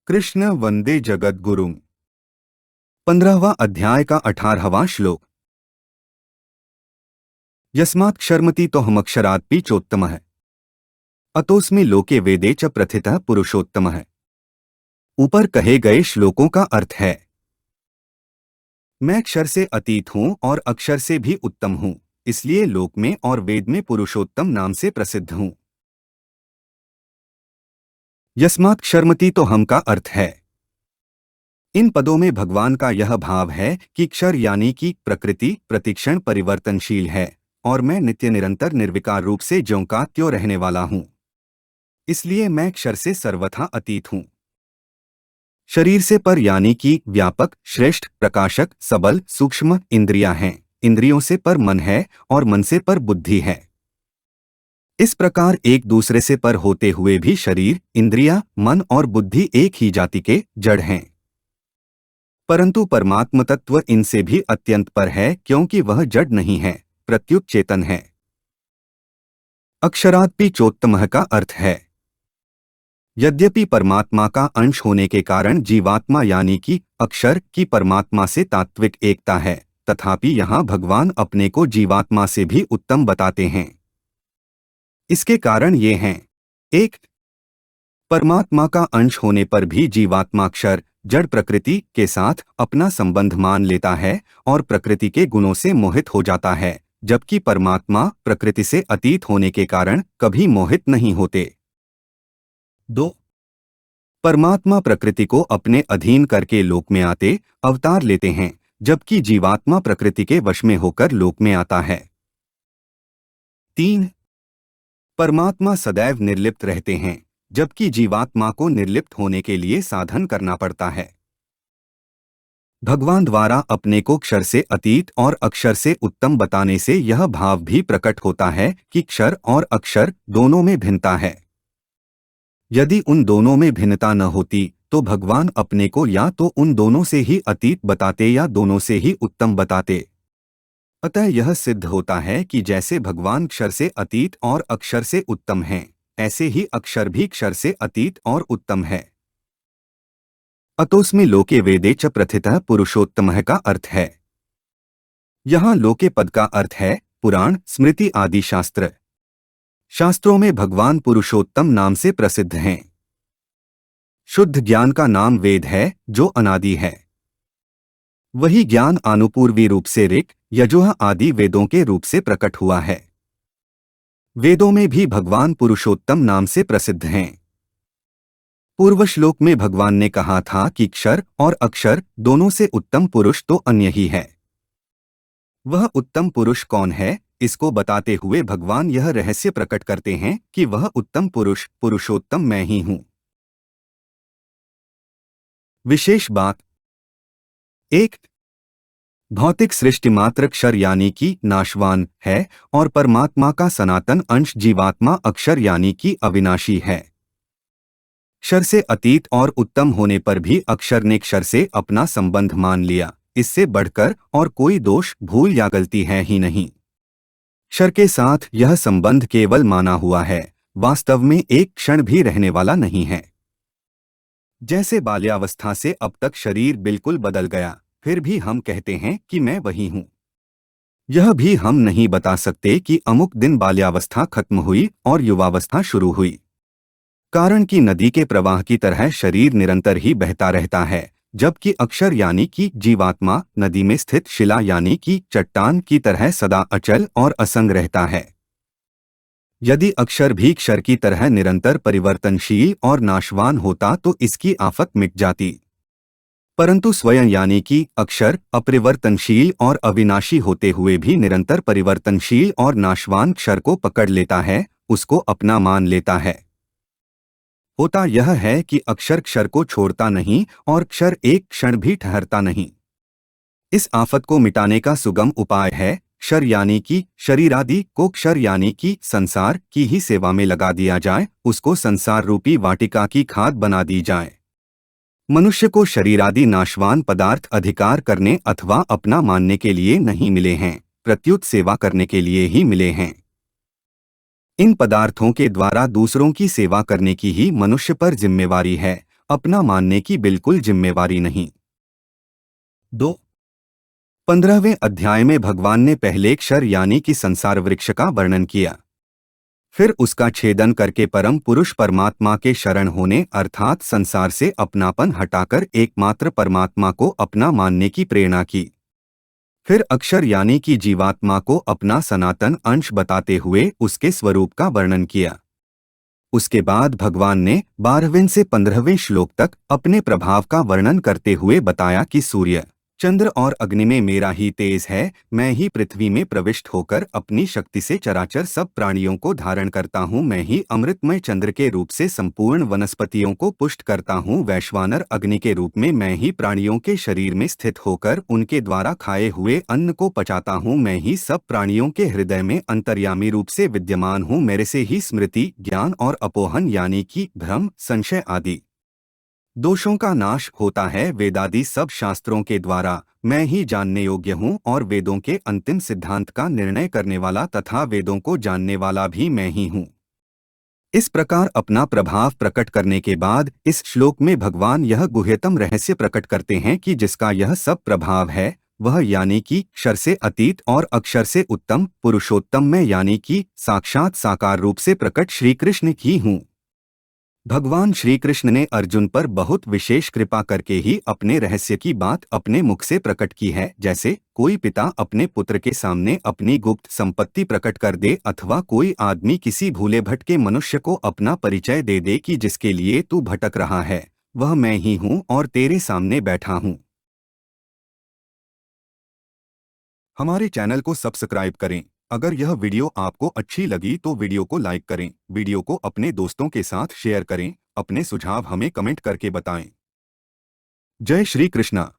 कृष्ण वंदे जगद्गुरुम्। 15वां अध्याय का 18वां श्लोक। यस्मात् क्षरमति तो हमक्षरात् चोत्तमः अतोस्मि लोके वेदे च प्रथितः पुरुषोत्तमः। ऊपर कहे गए श्लोकों का अर्थ है, मैं अक्षर से अतीत हूँ और अक्षर से भी उत्तम हूँ, इसलिए लोक में और वेद में पुरुषोत्तम नाम से प्रसिद्ध हूँ। यस्मात् क्षरमति तो हम का अर्थ है, इन पदों में भगवान का यह भाव है कि क्षर यानी कि प्रकृति प्रतिक्षण परिवर्तनशील है और मैं नित्य निरंतर निर्विकार रूप से ज्यों का त्यों रहने वाला हूँ, इसलिए मैं क्षर से सर्वथा अतीत हूँ। शरीर से पर यानी कि व्यापक श्रेष्ठ प्रकाशक सबल सूक्ष्म इंद्रियां हैं, इंद्रियों से पर मन है और मन से पर बुद्धि है। इस प्रकार एक दूसरे से पर होते हुए भी शरीर इंद्रियां मन और बुद्धि एक ही जाति के जड़ हैं, परंतु परमात्म तत्व इनसे भी अत्यंत पर है क्योंकि वह जड़ नहीं है, प्रत्युत चेतन है। अक्षरात् चोत्तमः का अर्थ है, यद्यपि परमात्मा का अंश होने के कारण जीवात्मा यानी कि अक्षर की परमात्मा से तात्विक एकता है, तथापि यहाँ भगवान अपने को जीवात्मा से भी उत्तम बताते हैं। इसके कारण ये हैं, एक, परमात्मा का अंश होने पर भी जीवात्मा अक्षर जड़ प्रकृति के साथ अपना संबंध मान लेता है और प्रकृति के गुणों से मोहित हो जाता है, जबकि परमात्मा प्रकृति से अतीत होने के कारण कभी मोहित नहीं होते। 2. परमात्मा प्रकृति को अपने अधीन करके लोक में आते अवतार लेते हैं, जबकि जीवात्मा प्रकृति के वश में होकर लोक में आता है। 3. परमात्मा सदैव निर्लिप्त रहते हैं, जबकि जीवात्मा को निर्लिप्त होने के लिए साधन करना पड़ता है। भगवान द्वारा अपने को क्षर से अतीत और अक्षर से उत्तम बताने से यह भाव भी प्रकट होता है कि क्षर और अक्षर दोनों में भिन्नता है। यदि उन दोनों में भिन्नता न होती तो भगवान अपने को या तो उन दोनों से ही अतीत बताते या दोनों से ही उत्तम बताते। अतः यह सिद्ध होता है कि जैसे भगवान क्षर से अतीत और अक्षर से उत्तम हैं, ऐसे ही अक्षर भी क्षर से अतीत और उत्तम है। अतोस्मि लोके वेदे च प्रथितः पुरुषोत्तमः का अर्थ है, यहाँ लोके पद का अर्थ है पुराण स्मृति आदि शास्त्र। शास्त्रों में भगवान पुरुषोत्तम नाम से प्रसिद्ध हैं। शुद्ध ज्ञान का नाम वेद है जो अनादि है। वही ज्ञान आनुपूर्वी रूप से ऋक् यजुः आदि वेदों के रूप से प्रकट हुआ है। वेदों में भी भगवान पुरुषोत्तम नाम से प्रसिद्ध हैं। पूर्व श्लोक में भगवान ने कहा था कि क्षर और अक्षर दोनों से उत्तम पुरुष तो अन्य ही है। वह उत्तम पुरुष कौन है, इसको बताते हुए भगवान यह रहस्य प्रकट करते हैं कि वह उत्तम पुरुष पुरुषोत्तम मैं ही हूं। विशेष बात 1. भौतिक सृष्टि मात्र क्षर यानी कि नाशवान है और परमात्मा का सनातन अंश जीवात्मा अक्षर यानी कि अविनाशी है। क्षर से अतीत और उत्तम होने पर भी अक्षर ने क्षर से अपना संबंध मान लिया, इससे बढ़कर और कोई दोष भूल या गलती है ही नहीं। क्षर के साथ यह संबंध केवल माना हुआ है, वास्तव में एक क्षण भी रहने वाला नहीं है। जैसे बाल्यावस्था से अब तक शरीर बिल्कुल बदल गया, फिर भी हम कहते हैं कि मैं वही हूँ। यह भी हम नहीं बता सकते कि अमुक दिन बाल्यावस्था खत्म हुई और युवावस्था शुरू हुई। कारण कि नदी के प्रवाह की तरह शरीर निरंतर ही बहता रहता है, जबकि अक्षर यानी कि जीवात्मा नदी में स्थित शिला यानी कि चट्टान की तरह सदा अचल और असंग रहता है। यदि अक्षर भी क्षर की तरह निरंतर परिवर्तनशील और नाशवान होता तो इसकी आफत मिट जाती, परंतु स्वयं यानी कि अक्षर अपरिवर्तनशील और अविनाशी होते हुए भी निरंतर परिवर्तनशील और नाशवान क्षर को पकड़ लेता है, उसको अपना मान लेता है। होता यह है कि अक्षर क्षर को छोड़ता नहीं और क्षर एक क्षण भी ठहरता नहीं। इस आफत को मिटाने का सुगम उपाय है क्षर यानी कि शरीरादि को क्षर यानी कि संसार की ही सेवा में लगा दिया जाए, उसको संसार रूपी वाटिका की खाद बना दी जाए। मनुष्य को शरीरादि नाशवान पदार्थ अधिकार करने अथवा अपना मानने के लिए नहीं मिले हैं, प्रत्युत सेवा करने के लिए ही मिले हैं। इन पदार्थों के द्वारा दूसरों की सेवा करने की ही मनुष्य पर जिम्मेवारी है, अपना मानने की बिल्कुल जिम्मेवारी नहीं। 2. 15वें अध्याय में भगवान ने पहले क्षर यानी कि संसार वृक्ष का वर्णन किया, फिर उसका छेदन करके परम पुरुष परमात्मा के शरण होने अर्थात संसार से अपनापन हटाकर एकमात्र परमात्मा को अपना मानने की प्रेरणा की। फिर अक्षर यानी कि जीवात्मा को अपना सनातन अंश बताते हुए उसके स्वरूप का वर्णन किया। उसके बाद भगवान ने 12वें से 15वें श्लोक तक अपने प्रभाव का वर्णन करते हुए बताया कि सूर्य, चंद्र और अग्नि में मेरा ही तेज है, मैं ही पृथ्वी में प्रविष्ट होकर अपनी शक्ति से चराचर सब प्राणियों को धारण करता हूँ, मैं ही अमृतमय चंद्र के रूप से संपूर्ण वनस्पतियों को पुष्ट करता हूँ, वैश्वानर अग्नि के रूप में मैं ही प्राणियों के शरीर में स्थित होकर उनके द्वारा खाए हुए अन्न को पचाता हूँ, मैं ही सब प्राणियों के हृदय में अंतर्यामी रूप से विद्यमान हूँ, मेरे से ही स्मृति, ज्ञान और अपोहन यानी कि भ्रम, संशय आदि दोषों का नाश होता है। वेदादि सब शास्त्रों के द्वारा मैं ही जानने योग्य हूँ और वेदों के अंतिम सिद्धांत का निर्णय करने वाला तथा वेदों को जानने वाला भी मैं ही हूँ। इस प्रकार अपना प्रभाव प्रकट करने के बाद इस श्लोक में भगवान यह गुह्यतम रहस्य प्रकट करते हैं कि जिसका यह सब प्रभाव है वह यानी कि क्षर से अतीत और अक्षर से उत्तम पुरुषोत्तम में यानी कि साक्षात साकार रूप से प्रकट श्री कृष्ण ही हूँ। भगवान श्री कृष्ण ने अर्जुन पर बहुत विशेष कृपा करके ही अपने रहस्य की बात अपने मुख से प्रकट की है, जैसे कोई पिता अपने पुत्र के सामने अपनी गुप्त संपत्ति प्रकट कर दे अथवा कोई आदमी किसी भूले भटके मनुष्य को अपना परिचय दे दे कि जिसके लिए तू भटक रहा है वह मैं ही हूँ और तेरे सामने बैठा हूँ। हमारे चैनल को सब्सक्राइब करें। अगर यह वीडियो आपको अच्छी लगी तो वीडियो को लाइक करें, वीडियो को अपने दोस्तों के साथ शेयर करें, अपने सुझाव हमें कमेंट करके बताएं। जय श्री कृष्णा।